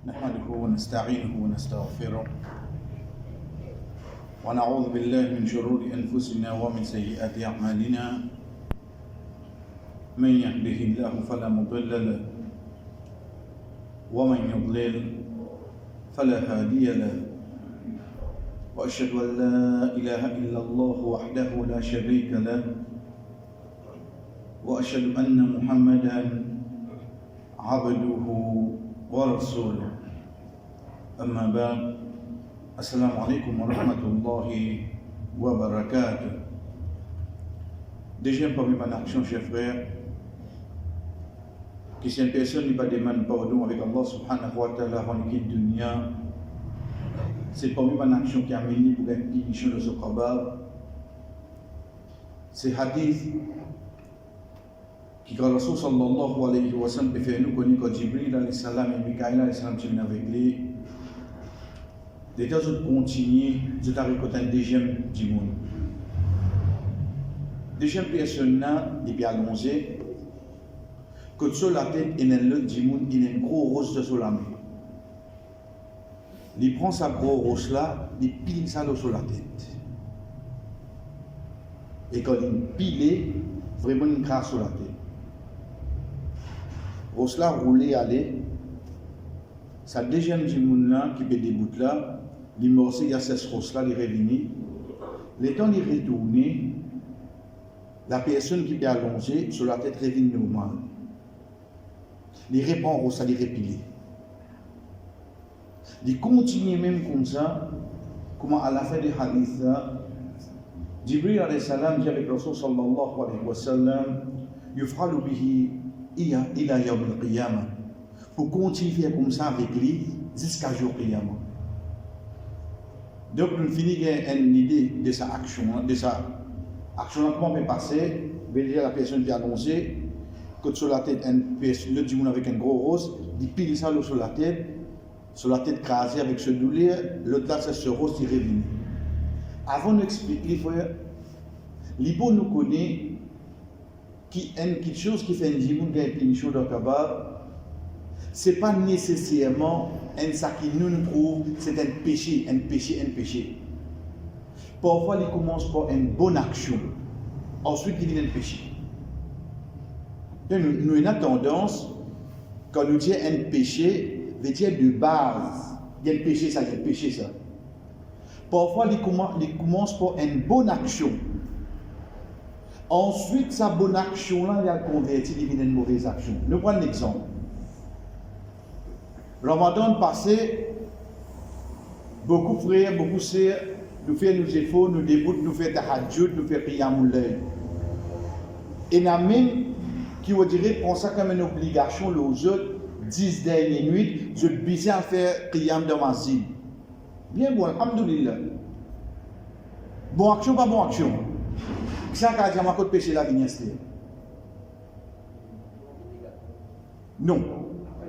نحمده ونستعينه ونستغفره ونعوذ بالله من شرور أنفسنا ومن سيئات أعمالنا من يهده الله فلا مضل له ومن يضلل فلا هادي له وأشهد أن لا إله إلا الله وحده لا شريك له وأشهد أن محمدا عبده ورسوله أما بعد السلام عليكم ورحمة الله وبركاته. Déjà parmi ma action, chers frères, que si une personne n'est pas demande pardon avec Allah subhanahu wa ta'ala avant de quitter dunya, c'est parmi ma action qui a mené pour une punition de ce qabab. C'est hadith qui, quand Rasul sallallahu alayhi wa sallam peut faire nous connaître que Jibril alayhi salam et Mikaïl alayhi salam sont venus avec lui. Déjà, je continue, je t'arrive à un deuxième du monde. Deuxième personne là, il est allongé, que sur la tête, il y a un autre du monde, il y a un gros rose de sur la main. Il prend sa gros rose là, il pile ça sur la tête. Et quand il pile, vraiment une crasse sur la tête. Rose là, roulé, aller. Sa deuxième du monde là, qui fait des bouts là, il morceau, il y a cette rose là, il est revenu. Le temps il est retourné, la personne qui est allongée sur la tête revient normale. Il répond rose, ça, il répilé. Il continue même comme ça, comme à la fin du hadith, Jibril alayhi salam dit avec Rasul sallallahu alayhi wa sallam, yuf'alu bihi ila yawm al-qiyamah. Pour continuer comme ça avec lui jusqu'à jour qiyamah. Donc nous finissons une idée de sa action, comment peut passer, veut dire la personne qui a annoncé que sur la tête, le du monde avec un gros rose, il pile ça sur la tête crasée avec ce douleur, l'autre là c'est ce rose qui revient. Avant d'expliquer, frère, l'Ibo nous connaît qui est quelque chose qui fait un djimoun qui a une punition de Kabar. Ce n'est pas nécessairement un ça qui nous prouve, c'est un péché. Parfois, il commence par une bonne action, ensuite il devient un péché. Nous avons tendance, quand nous disons un péché, veut dire de base, il y a un péché ça, il y a un péché ça. Parfois, il commence par une bonne action. Ensuite, sa bonne action-là, il a converti, il devient une mauvaise action. Nous prenons l'exemple. Ramadan passé, beaucoup de frères, beaucoup de sœurs, nous faisons nos efforts, nous déboutent, nous faisons tahajjud, nous faisons qiyamul layl. Et il y a même qui vous dirait prendre ça comme une obligation, les autres 10 dernières nuits, je suis à faire qiyam de masjid. Bien bon, alhamdoulilah. Bonne action, pas bonne action. Ça qui a dit à ma côte péché la vignestre. Non.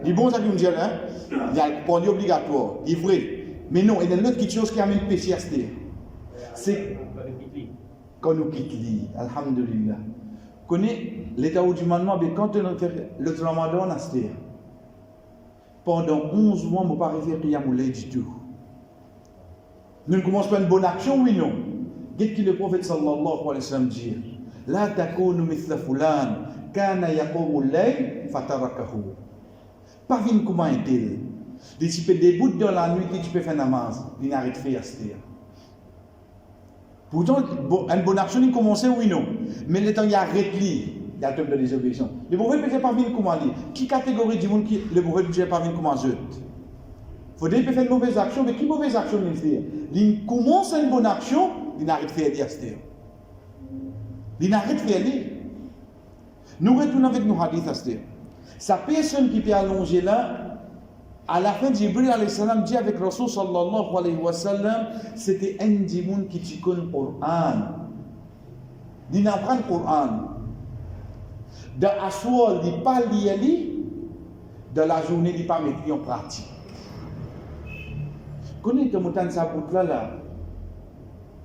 Il bon ça qui me dit là, il y a le point obligatoire, il est vrai. Mais non, il y a une autre chose qui amène le péché à ce terre. C'est quand nous quittons, alhamdoulilah. Connaît l'état du mandement, mais quand on fait le ramadan à ce terre, pendant 11 mois, je ne peux pas arriver à qiyamul layl du tout. Nous ne commençons pas une bonne action, oui, non. Qu'est-ce que le prophète sallallahu alayhi wa sallam dit? La takunu mithla fulan, kana yaqumul layl, fatarakahu. Pas vite comment est-il? Tu peux débouter dans la nuit et tu peux faire namaz. Il n'arrête pas de faire ça. Pourtant, une bonne action, il commence, oui, non. Mais le temps, il arrête, il y a le temps de désobéissance. Le prophète ne peut pas venir comment dire. Qui catégorie du monde qui le prophète ne peut pas venir comment jeter? Il faudrait faire une mauvaise action, mais qui mauvaise action il fait? Il commence une bonne action, il n'arrête pas de faire ça. Il n'arrête pas de faire. Nous retournons avec nos hadiths à ce. Sa personne qui peut allonger là, à la fin, Jibril alayhi salam dit avec Rasul sallallahu alayhi wa sallam, c'était un djimoun qui t'y connaît le Coran. Il n'apprend le Coran. De assoir, il pas lire, de la journée, il pas mettre en pratique. Connais-tu le montagne sa route là,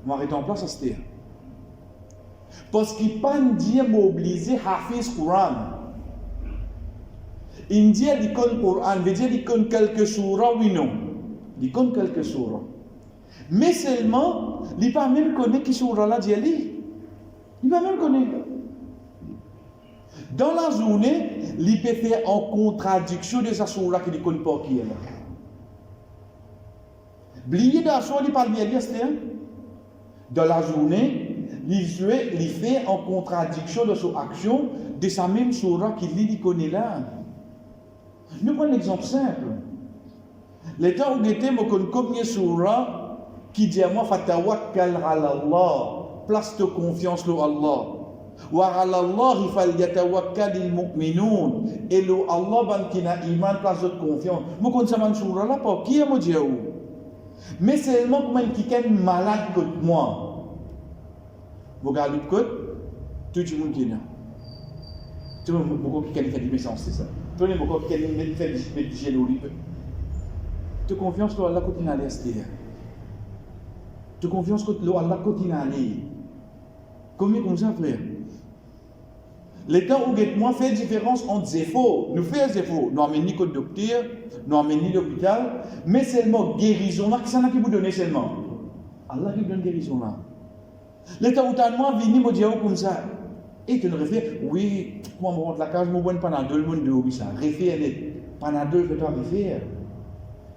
on va arrêter en place à ce terre. Parce qu'il pas dire m'obliger à faire le Coran. Il dit il connaît le Coran, veut dire il connaît quelques surahs, oui non. Il connaît quelques surahs. Mais seulement, il ne pas même connaître qui surah là dit il. Il ne pas même connaître. Dans la journée, il peut faire en contradiction de sa surah qu'il ne connaît pas qui est là. Blier de la soirée, il parle bien, dans la journée, il fait en contradiction de son action de sa même surah qu'il connaît là. Nous prenons un exemple simple. Les temps où il était, je connais combien de surah qui dit à moi, Fatawakkal ala Allah, place de confiance à Allah. Wa ala Allah, falyatawakkal al-mu'minun. Et Allah, ban qui n'a iman, place de confiance. Je connais ça, surah là, pas qui est mon Dieu. Mais c'est seulement comme quelqu'un est malade que moi. Vous regardez le code, tout le monde qui est là. Tout le monde qui fait des messages, c'est ça. Tout le monde qui fait des gélories. Tu as confiance que Allah continue à aller. Tu as confiance que Allah continue à aller. Combien comme ça, frère? Les temps où moi fait différence entre des faux, nous faisons des faux, nous amenons ni le docteur, nous amenons ni l'hôpital, mais seulement guérison là, qui c'est là qui vous donne seulement? Allah qui vous donne guérison là. Les temps où moi venu me dire comme ça, et tu ne refais, oui, moi je rentre la case, je me Panadol, le monde de oui ça, refais, Panadol, fais-toi refaire.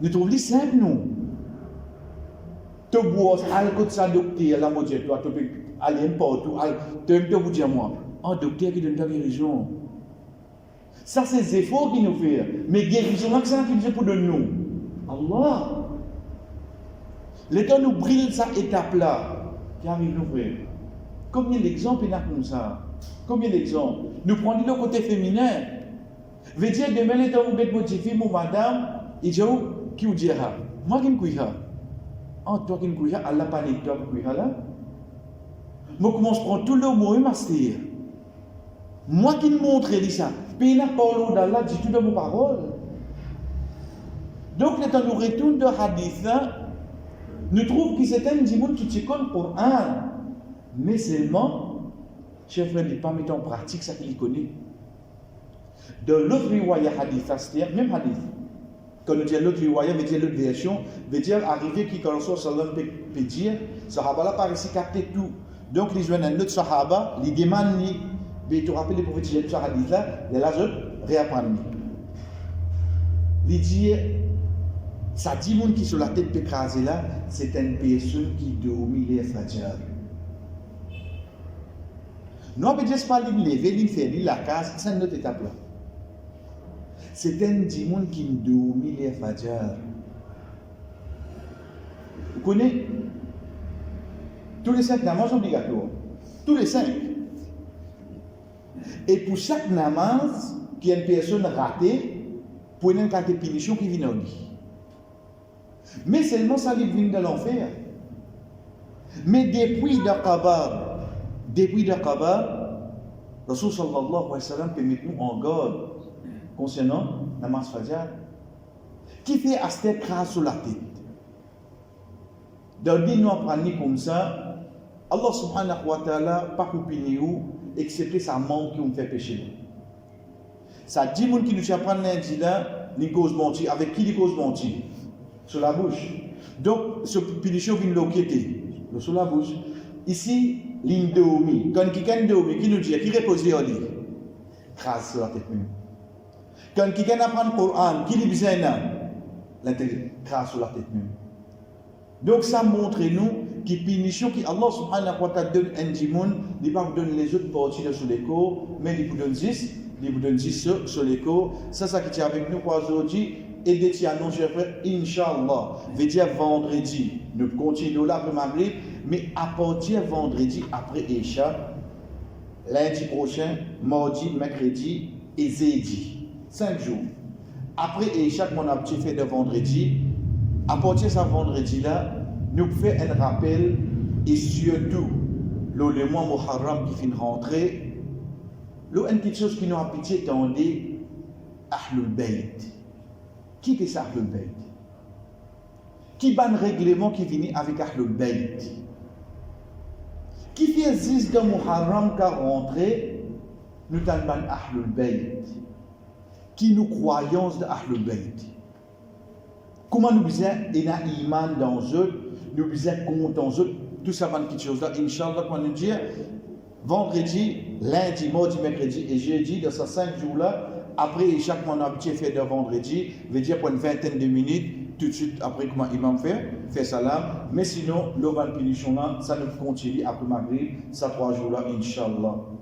Nous trouvons simple nous. Tu bois, al côté ça docteur, là, moi je toi, tu peux aller n'importe où, tu peux vous dire moi. Un docteur qui donne ta guérison. Ça, c'est les efforts qu'il nous fait. Mais guérison, c'est ça qui nous fait pour donner nous. Allah. L'état nous brille cette étape-là. Qui arrive, nous frères. Combien d'exemples il y a comme ça? Combien d'exemples? Nous prenons le côté féminin. Veut dire, demain, l'état où vous êtes motivé, mon madame, il dit, qui vous dit, moi qui me couille. Ah, toi qui me couille, Allah pas dit, toi qui me couille là. Moi, commence à prendre tout le mot et m'astir. Moi qui me montre ça, puis il n'a pas l'eau d'Allah, dit tout de vos paroles. Donc, quand nous retournons de hadith, nous trouvons que c'est un dimoun qui te connaît pour un. Mais seulement, chef frère, il n'est pas mis en pratique ça qu'il connaît. De l'autre riwaya hadith, c'est-à-dire, même hadith. Quand nous disons l'autre riwaya, veut dire l'autre version, veut dire arriver qui, quand le sallam peut dire, Sahaba là par ici capter tout. Donc, les jeunes, un autre Sahaba, les demandent, mais tu te rappelles les prophètes qui ont hadith là, les autres réapprennent. Il dit, ça dit monde qui sur la tête écrasée là, c'est une personne qui dormit les fajr. Non, mais juste pas lui lever, lui faire la case, c'est une autre étape là. C'est un démon qui dormit les fajr. Vous connaissez? Tous les 5 namazes obligatoires. Tous les 5. Et pour chaque namaz, qui est une personne ratée, pour une carte de punition qui vient au lit. Mais seulement ça lui vient de l'enfer. Mais depuis Daqaba, Rasul sallallahu alayhi wa sallam peut mettre nous en garde concernant namaz fajr. Qui fait aster crasse sur la tête. Donc, nous apprenons comme ça, Allah subhanahu wa ta'ala, pas pour punir nous, excepté sa membre qui nous fait pécher. Ça dit moun qui nous apprend lundi là, ni cause mentir. Avec qui il cause mentir? Sur la bouche. Donc, ce punition vient de l'occuper. Sur la bouche. Ici, l'indomi. Quand quelqu'un domi, qui nous dit, qui repose au lit? Crase sur la tête même. Quand quelqu'un apprend le Coran, qui lui besoin l'intégrer? Crase sur la tête même. Donc, ça montre nous que la punition que Allah subhanahu wa ta'ala donne à un djimoun, il ne va pas donner les autres parties sur les corps, mais il vous donne 10. Il vous donne 10 sur les corps. Ça, ça qui est avec nous pour aujourd'hui. Et des tiens, non, chers frères, Inch'Allah, veut dire vendredi. Nous continuons là après Maghrib, mais à partir vendredi, après Isha, lundi prochain, mardi, mercredi et jeudi. 5 jours. Après Isha, mon petit fait de vendredi, à partir de ce vendredi-là, nous faisons un rappel et surtout, le mois Muharram qui finit de rentrer, une petite chose qui nous a pitié, attendez, Ahlul Bayt. Qui est ça, Ahlul Bayt? Qui ban règlement qui vient avec Ahlul Bayt? Qui fait 10 de Muharram qui rentré, nous t'en ban Ahlul Bayt? qui nous croyance de Ahlul Bayt. Comment nous besoin et na iman dans eux, nous besoin compte dans eux, tout ça va quelque chose là, Inch'Allah, quand nous dire vendredi, lundi, mardi, mercredi et jeudi, dans ces 5 jours-là, après chaque mois, on a habitué fait de vendredi, veut dire pour une vingtaine de minutes, tout de suite après comment imam fait salam, mais sinon, le van punition là, ça nous continue après Maghrib, ça 3 jours là, Inch'Allah.